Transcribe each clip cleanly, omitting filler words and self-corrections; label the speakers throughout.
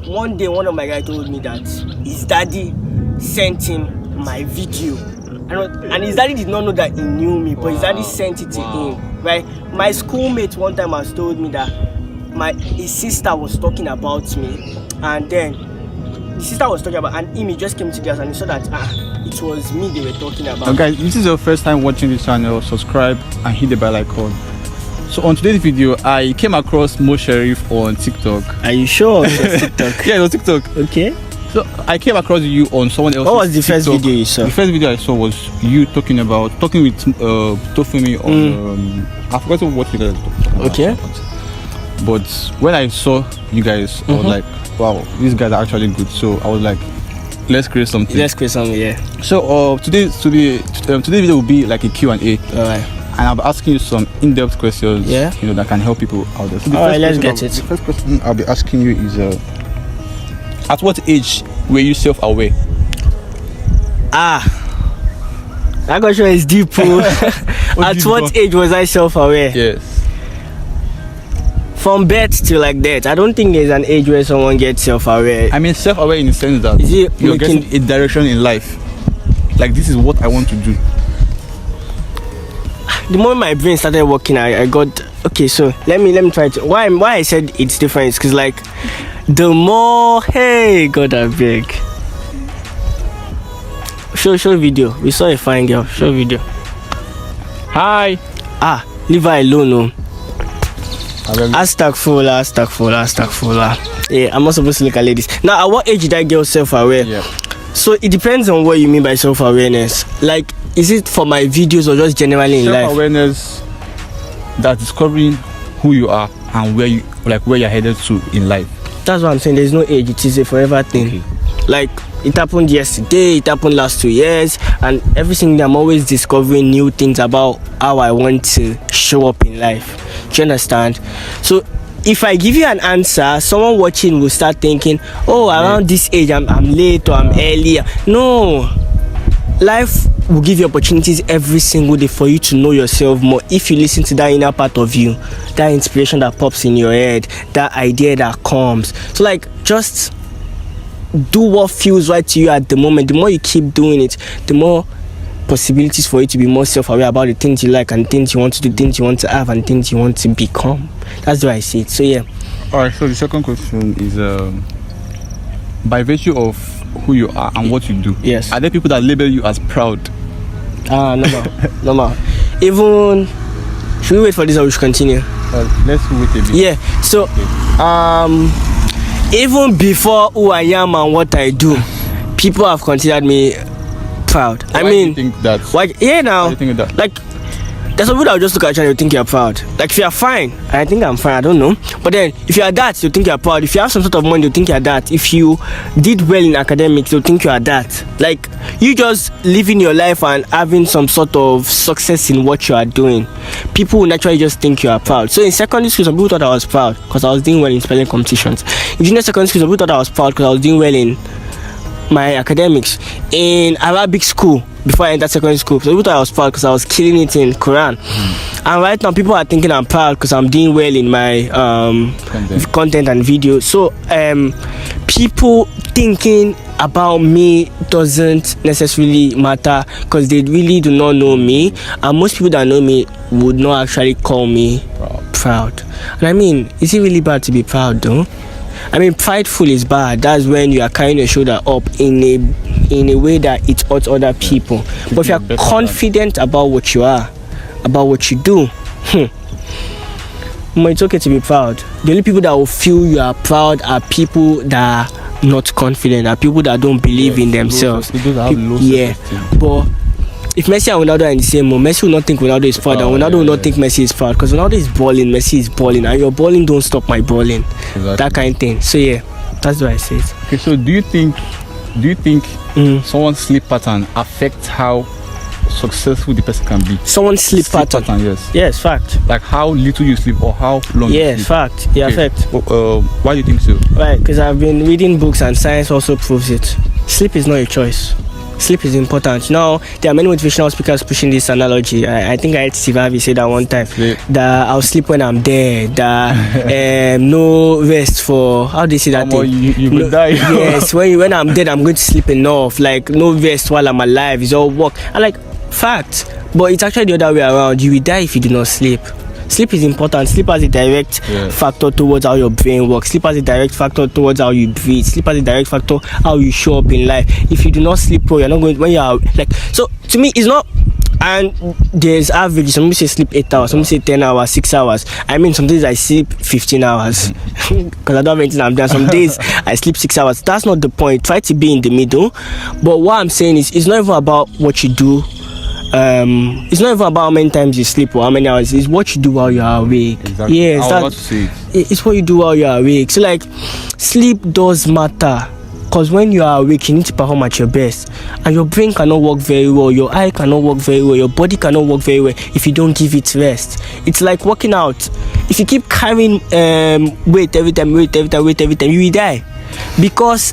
Speaker 1: one day one of my guys told me that his daddy sent him my video. And his daddy did not know that he knew me, but his daddy sent it to him. Right? My schoolmate one time has told me that his sister was talking about me, and then the sister was talking about, and he just came to class and he saw that it was me they were talking about.
Speaker 2: Okay, this is your first time watching this channel. Subscribe and hit the bell icon. So on today's video, I came across Mo Sharif on TikTok.
Speaker 1: Are you sure it was TikTok?
Speaker 2: Yeah, it was TikTok.
Speaker 1: Okay.
Speaker 2: So I came across you on someone else's.
Speaker 1: What was the first video you saw?
Speaker 2: The first video I saw was you talking with Tofumi on I forgot what you guys talked about.
Speaker 1: Okay.
Speaker 2: But when I saw you guys, I was like, wow, these guys are actually good. So I was like, let's create something.
Speaker 1: Yeah.
Speaker 2: So today's video will be like a Q&A.
Speaker 1: Alright.
Speaker 2: And I'll be asking you some in-depth questions, that can help people out there. So
Speaker 1: alright, let's get it.
Speaker 2: The first question I'll be asking you is, at what age were you self-aware?
Speaker 1: That question is deep. At what age was I self-aware?
Speaker 2: Yes.
Speaker 1: From birth to like that. I don't think there's an age where someone gets self-aware.
Speaker 2: I mean self-aware in the sense that you're getting a direction in life. Like, this is what I want to do.
Speaker 1: The moment my brain started working, I got okay. So let me try to. Why I said it's different is because like the more God I beg. Show video. We saw a fine girl. Show video.
Speaker 2: Hi.
Speaker 1: Leave her alone. No. Astagfirullah. Yeah, I'm not supposed to look at ladies. Now, at what age did that girl self-aware?
Speaker 2: Yeah.
Speaker 1: So it depends on what you mean by self-awareness. Like, is it for my videos or just generally in life?
Speaker 2: Self-awareness, that's discovering who you are and where you're headed to in life.
Speaker 1: That's what I'm saying. There's no age. It is a forever thing.
Speaker 2: Okay.
Speaker 1: Like, it happened yesterday, it happened last 2 years, and every single day I'm always discovering new things about how I want to show up in life. Do you understand? So if I give you an answer, someone watching will start thinking, around this age I'm late or I'm early. No. Life will give you opportunities every single day for you to know yourself more if you listen to that inner part of you, that inspiration that pops in your head, that idea that comes. So like, just do what feels right to you at the moment. The more you keep doing it, the more possibilities for you to be more self-aware about the things you like and things you want to do, things you want to have, and things you want to become. That's the way I see it. So yeah.
Speaker 2: Alright, so the second question is by virtue of who you are and what you do,
Speaker 1: yes,
Speaker 2: are there people that label you as proud?
Speaker 1: No. Even, should we wait for this or we should continue?
Speaker 2: Let's wait a bit.
Speaker 1: Yeah. So even before who I am and what I do, people have considered me proud.
Speaker 2: Why do you think that?
Speaker 1: Why? Yeah, now.
Speaker 2: Why do you think that?
Speaker 1: Like, there's some people that will just look at you and you think you're proud. Like, if you're fine, I think I'm fine, I don't know. But then, if you're that, you think you're proud. If you have some sort of money, you think you're that. If you did well in academics, you think you are that. Like, you just living your life and having some sort of success in what you are doing, people will naturally just think you are proud. So in secondary school, some people thought I was proud because I was doing well in spelling competitions. In junior secondary school, some people thought I was proud because I was doing well in my academics. In Arabic school, before I entered secondary school, so people thought I was proud because I was killing it in Quran. And right now people are thinking I'm proud because I'm doing well in my content and video. So people thinking about me doesn't necessarily matter because they really do not know me, and most people that know me would not actually call me proud. And I mean, is it really bad to be proud though? I mean, prideful is bad. That's when you are carrying your shoulder up in a way that it hurts other people. But if you are confident about what you are, about what you do, it's okay to be proud. The only people that will feel you are proud are people that are not confident, are people that don't believe in themselves. But if Messi and Ronaldo are in the same room, Messi will not think Ronaldo is proud, and Ronaldo will not think Messi is proud, because Ronaldo is balling, Messi is balling, and your balling don't stop my balling. Exactly. That kind of thing. So yeah, that's what I say.
Speaker 2: Okay, so do you think someone's sleep pattern affects how successful the person can be?
Speaker 1: Someone's sleep pattern, yes, fact.
Speaker 2: Like how little you sleep or how long you sleep.
Speaker 1: Fact. Yeah, okay. Fact.
Speaker 2: Why do you think so?
Speaker 1: Right, because I've been reading books and science also proves it. Sleep is not a choice. Sleep is important. Now, there are many motivational speakers pushing this analogy. I think I heard Steve Harvey say that one time. That I'll sleep when I'm dead. That no rest for, how do you say that thing?
Speaker 2: You will die.
Speaker 1: Yes, when I'm dead, I'm going to sleep enough. Like, no rest while I'm alive. It's all work. And like, fact. But it's actually the other way around. You will die if you do not sleep. Sleep is important. Sleep has a direct factor towards how your brain works. Sleep has a direct factor towards how you breathe. Sleep has a direct factor how you show up in life. If you do not sleep well, you're not going, when you are like, so to me it's not. And there's average. Some people say sleep 8 hours, some people say 10 hours, 6 hours. I mean, some days I sleep 15 hours because I don't have anything I'm doing. Some days I sleep 6 hours. That's not the point. Try to be in the middle. But what I'm saying is, it's not even about what you do. It's not even about how many times you sleep or how many hours. It's what you do while you are awake.
Speaker 2: Exactly.
Speaker 1: Yes, it's what you do while you are awake. So like, sleep does matter, because when you are awake, you need to perform at your best, and your brain cannot work very well, your eye cannot work very well, your body cannot work very well if you don't give it rest. It's like working out. If you keep carrying weight every time, you will die, because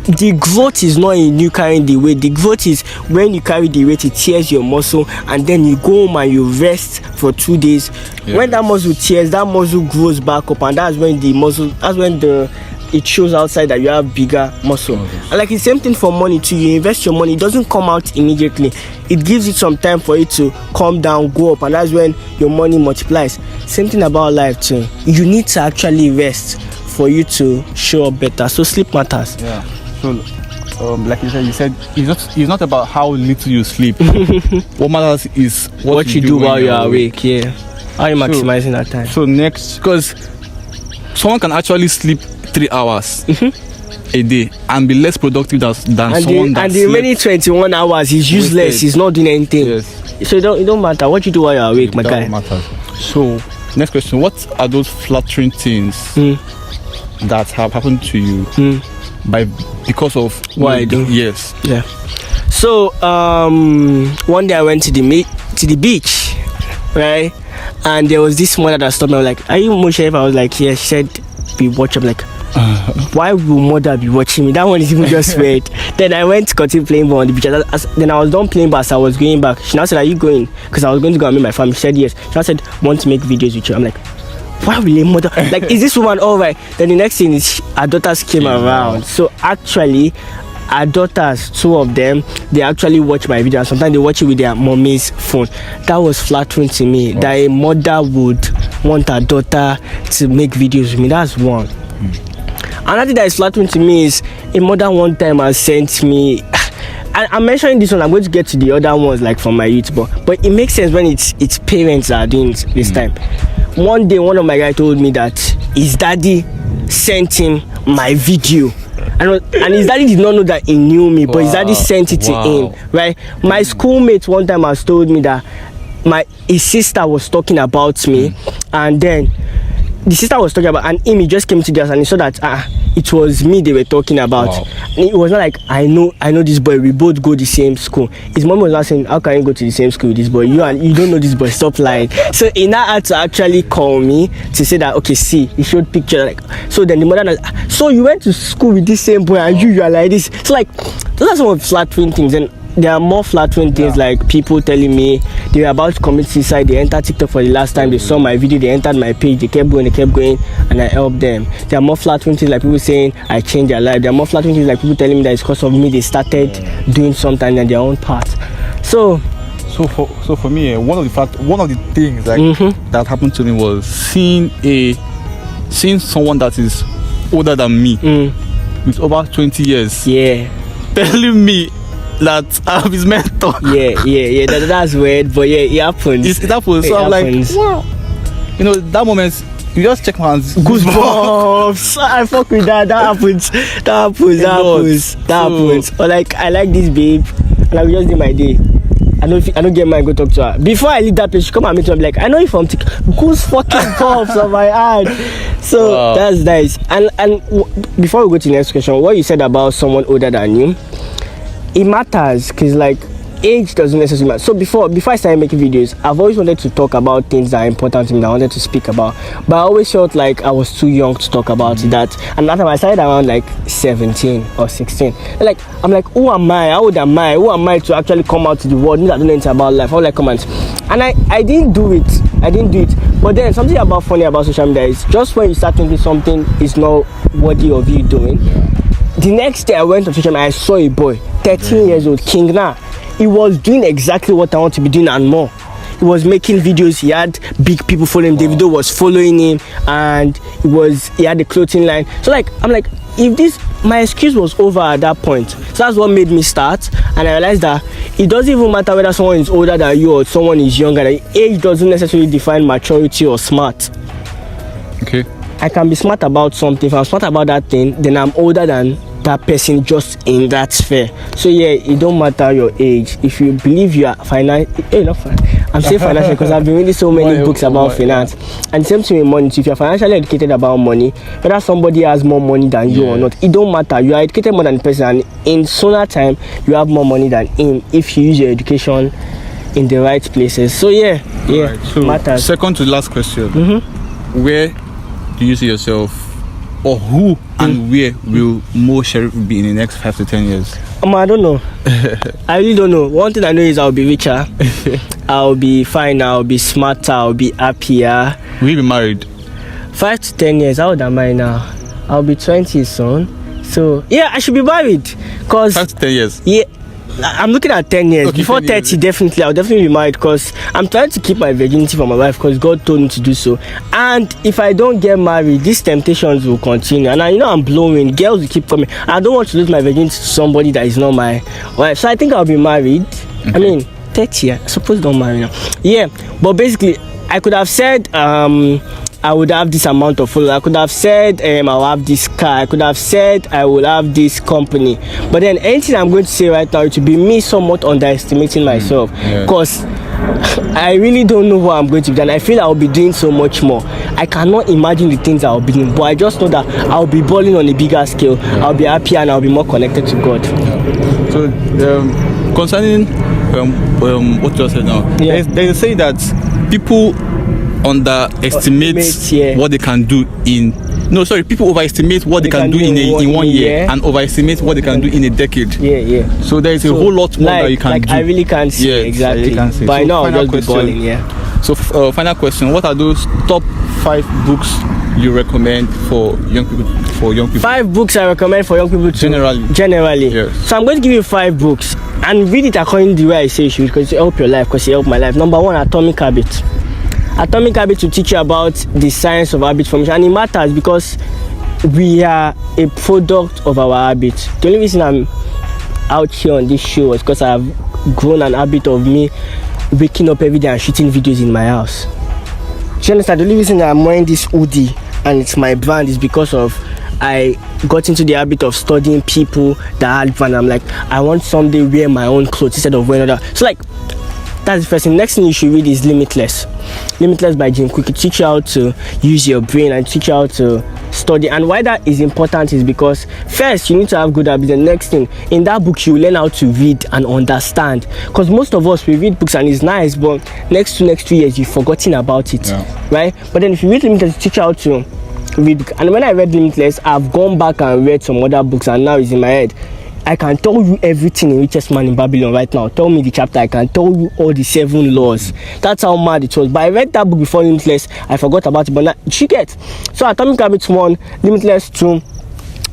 Speaker 1: the growth is not in you carrying the weight. The growth is when you carry the weight, it tears your muscle, and then you go home and you rest for 2 days. When that muscle tears, that muscle grows back up, and that's when it shows outside that you have bigger muscle. And like the same thing for money too. You invest your money, it doesn't come out immediately. It gives it some time for it to come down, go up, and that's when your money multiplies. Not thing about life too. You need to actually rest for you to show up better. So sleep matters.
Speaker 2: Yeah. So, like you said, it's not about how little you sleep. What matters is what you do while you're awake.
Speaker 1: Yeah. How you maximizing that time?
Speaker 2: So next, because someone can actually sleep 3 hours a day and be less productive than someone that.
Speaker 1: And the remaining 21 hours is useless. He's not doing anything.
Speaker 2: Yes.
Speaker 1: So it don't matter what you do while you're awake, my guy.
Speaker 2: Matters. So next question: what are those flattering things that have happened to you because of
Speaker 1: what I do?
Speaker 2: Yes.
Speaker 1: Yeah. So one day I went to the beach, right? And there was this mother that stopped me. I was like, "Are you Moshe?" I was like, "Yeah." She said, "Be watch." I'm like, why will mother be watching me? That one is even just weird. Then I went to continue playing ball on the beach. Then I was done playing ball as I was going back. She now said, "Are you going?" Because I was going to go and meet my family. She said yes. She now said, "Want to make videos with you?" I'm like, why will a mother, like, is this woman all right? Then the next thing is our daughters came around. So actually, our daughters, 2 of them, they actually watch my video, and sometimes they watch it with their mommy's phone. That was flattering to me, that a mother would want her daughter to make videos with me. That's one. Another thing that is flattering to me is a mother one time has sent me, I'm mentioning this one, I'm going to get to the other ones like from my youth, but it makes sense when it's parents that are doing it this time. One day, one of my guys told me that his daddy sent him my video. And his daddy did not know that he knew me, but his daddy sent it to him, right? My schoolmate one time has told me that his sister was talking about me, and then the sister was talking about, and he just came to the house and he saw that it was me they were talking about. And it was not like, I know this boy, we both go the same school. His mom was not saying, how can you go to the same school with this boy? You don't know this boy, stop lying. So he now had to actually call me to say that, okay, see, he showed picture, like, so then the mother, so you went to school with this same boy and you are like this. So like, those are some of the flattering things. And there are more flattering things, like people telling me they were about to commit suicide. They entered TikTok for the last time. They saw my video. They entered my page. They kept going, and I helped them. There are more flattering things, like people saying I changed their life. There are more flattering things, like people telling me that it's because of me they started doing something on their own path. So
Speaker 2: for me, one of the things that happened to me was seeing someone that is older than me with over 20 years.
Speaker 1: Yeah.
Speaker 2: Telling me that I'm his mentor.
Speaker 1: Yeah. That's weird, but yeah, it happens.
Speaker 2: It happens. So I'm like, wow. You know, that moment, you just check my hands.
Speaker 1: Goosebumps. I fuck with that. That happens. Or like, I like this babe, and I will just do my day. I don't get mine, go talk to her. Before I leave that place, she come and meet me. I'm like, I know you from TikTok. Goose fucking pops on my hand. So that's nice. And before we go to the next question, what you said about someone older than you, it matters, because like age doesn't necessarily matter. So before I started making videos, I've always wanted to talk about things that are important to me that I wanted to speak about, but I always felt like I was too young to talk about that. And that time I started around like 17 or 16. Like I'm like, who am I? How old am I? Who am I to actually come out to the world? I don't know anything about life. All like comments, and I didn't do it. But then something about funny about social media is just when you start thinking something is not worthy of you doing. The next day I went on social media, I saw a boy, 13 years old, King Na. He was doing exactly what I want to be doing and more. He was making videos, he had big people following him, Davido was following him, and he had a clothing line. So like, I'm like, my excuse was over at that point. So that's what made me start, and I realized that it doesn't even matter whether someone is older than you or someone is younger. Age doesn't necessarily define maturity or smart.
Speaker 2: Okay.
Speaker 1: I can be smart about something. If I'm smart about that thing, then I'm older than that person just in that sphere. So yeah, it don't matter your age. If you believe you are I'm saying financial because I've been reading so many books about finance. And same thing with money. So if you're financially educated about money, whether somebody has more money than you or not, it don't matter. You are educated more than the person, and in sooner time you have more money than him if you use your education in the right places. So yeah,
Speaker 2: right. So
Speaker 1: matters.
Speaker 2: Second to last question. Where do you see yourself, or who and where will Mo Sherif be in the next 5 to 10 years?
Speaker 1: I don't know. I really don't know. One thing I know is I'll be richer. I'll be fine. I'll be smarter. I'll be happier.
Speaker 2: Will you be married?
Speaker 1: 5 to 10 years. How old am I now? I'll be 20 soon. So yeah, I should be married.
Speaker 2: 5 to 10 years.
Speaker 1: Yeah. I'm looking at 10 years.
Speaker 2: Okay,
Speaker 1: Before
Speaker 2: 10
Speaker 1: 30, definitely, I'll definitely be married because I'm trying to keep my virginity for my wife because God told me to do so. And if I don't get married, these temptations will continue. And I'm blowing. Girls will keep coming. I don't want to lose my virginity to somebody that is not my wife. So I think I'll be married. Okay. I mean, 30, I suppose don't marry now. Yeah, but basically, I could have said, I would have this amount of followers. I could have said I'll have this car. I could have said I will have this company. But then anything I'm going to say right now, it will be me somewhat underestimating myself. Because I really don't know what I'm going to be doing. I feel I'll be doing so much more. I cannot imagine the things I'll be doing. But I just know that I'll be balling on a bigger scale. I'll be happier and I'll be more connected to God.
Speaker 2: So concerning what you said now, they say that people underestimate what they can do people overestimate what they can do in 1 year and overestimate what they can do in a decade. So there is a whole lot more that you can do.
Speaker 1: I really can't say exactly, but I know I'll just be balling. So
Speaker 2: final question, what are those top 5 books you recommend for young people? 5 books I recommend for young people generally. Yes. So I'm going to give you 5 books and read it according to the way I say you should, because it help your life, because it help my life. Number 1, Atomic Habits. Atomic Habits will teach you about the science of habit formation, and it matters because we are a product of our habits. The only reason I'm out here on this show is because I have grown an habit of me waking up every day and shooting videos in my house. Do you understand? The only reason that I'm wearing this hoodie and it's my brand is because of I got into the habit of studying people that had brand. I'm like, I want someday wear my own clothes instead of wearing other. So like, that's the first thing. Next thing you should read is Limitless. Limitless by Jim Quick. It teaches you how to use your brain and teach you how to study. And why that is important is because first you need to have good habits. The next thing, in that book you learn how to read and understand. Because most of us, we read books and it's nice, but next 2 years you've forgotten about it, right? But then if you read Limitless, it teaches you how to read. And when I read Limitless, I've gone back and read some other books, and now it's in my head. I can tell you everything in Richest Man in Babylon right now. Tell me the chapter. I can tell you all the 7 laws. That's how mad it was. But I read that book before Limitless. I forgot about it. But now, you get. So Atomic Habits 1, Limitless 2.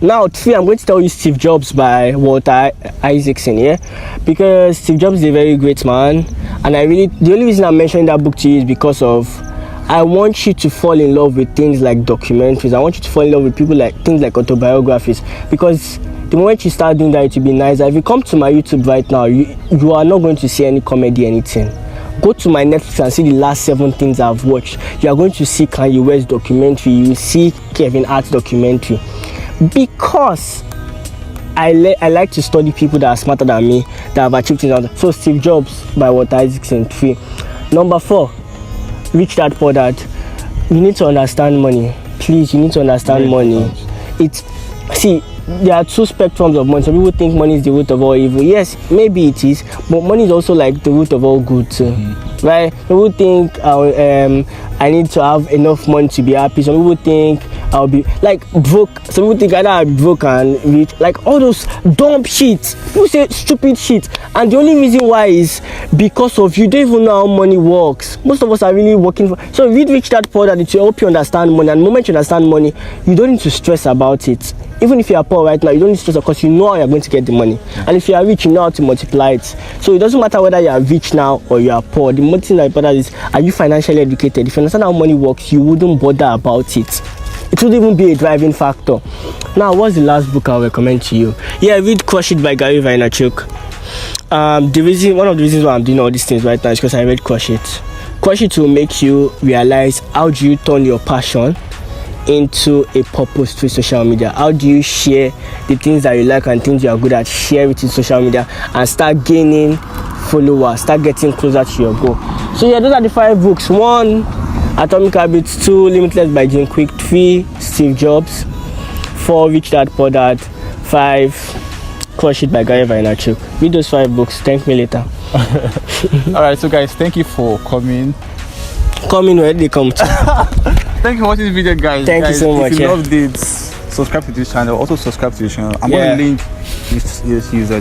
Speaker 2: Now 3, I'm going to tell you Steve Jobs by Walter Isaacson. Because Steve Jobs is a very great man. And the only reason I'm mentioning that book to you is because of I want you to fall in love with things like documentaries. I want you to fall in love with things like autobiographies. Because the moment you start doing that, it will be nicer. If you come to my YouTube right now, you are not going to see any comedy, anything. Go to my Netflix and see the last 7 things I've watched. You are going to see Kanye West documentary. You will see Kevin Hart's documentary. Because I like to study people that are smarter than me, that have achieved things. So Steve Jobs by Walter Isaacson 3. Number 4, Rich Dad Poor Dad. You need to understand money. Please, you need to understand money.
Speaker 1: see, there are two spectrums of money. Some people think money is the root of all evil. Yes, maybe it is, but money is also like the root of all good too. Right? People think I need to have enough money to be happy. Some people think I'll be like broke. Some people think either I'll be broke and rich. Like all those dumb shit. People say stupid shit, and the only reason why is because of you don't even know how money works. Most of us are really working for. So if you reach that point, that it will help you understand money. And the moment you understand money, you don't need to stress about it. Even if you are poor right now, you don't need to stress because you know how you're going to get the money. And if you are rich, you know how to multiply it. So it doesn't matter whether you are rich now or you are poor. The most thing that matters is, are you financially educated? If you understand how money works, you wouldn't bother about it. It would even be a driving factor. Now, what's the last book I'll recommend to you? Yeah, read Crush It by Gary Vaynerchuk. One of the reasons why I'm doing all these things right now is because I read Crush It. Crush It will make you realize, how do you turn your passion into a purpose through social media? How do you share the things that you like and things you are good at, share it in social media and start gaining followers, start getting closer to your goal? So yeah, those are the 5 books. 1, Atomic Habits. 2, Limitless by Jim Quick. 3, Steve Jobs. 4, Rich Dad Poor Dad. 5, Crush It by Gary Vaynerchuk. Read those 5 books. Thank me later.
Speaker 2: Alright, so guys, thank you for coming.
Speaker 1: Coming where they come to.
Speaker 2: Thank you for watching this video, guys.
Speaker 1: Thank you so much.
Speaker 2: If you loved it, subscribe to this channel. Also subscribe to the channel. I'm going to link his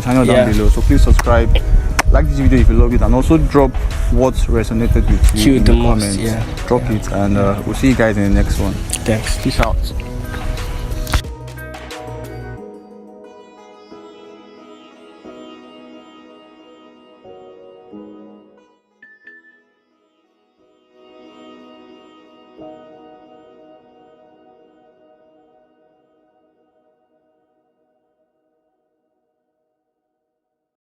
Speaker 2: channel down below. So please subscribe. Like this video if you love it, and also drop what resonated with you in the comments. Drop it, and we'll see you guys in the next one.
Speaker 1: Thanks.
Speaker 2: Peace out.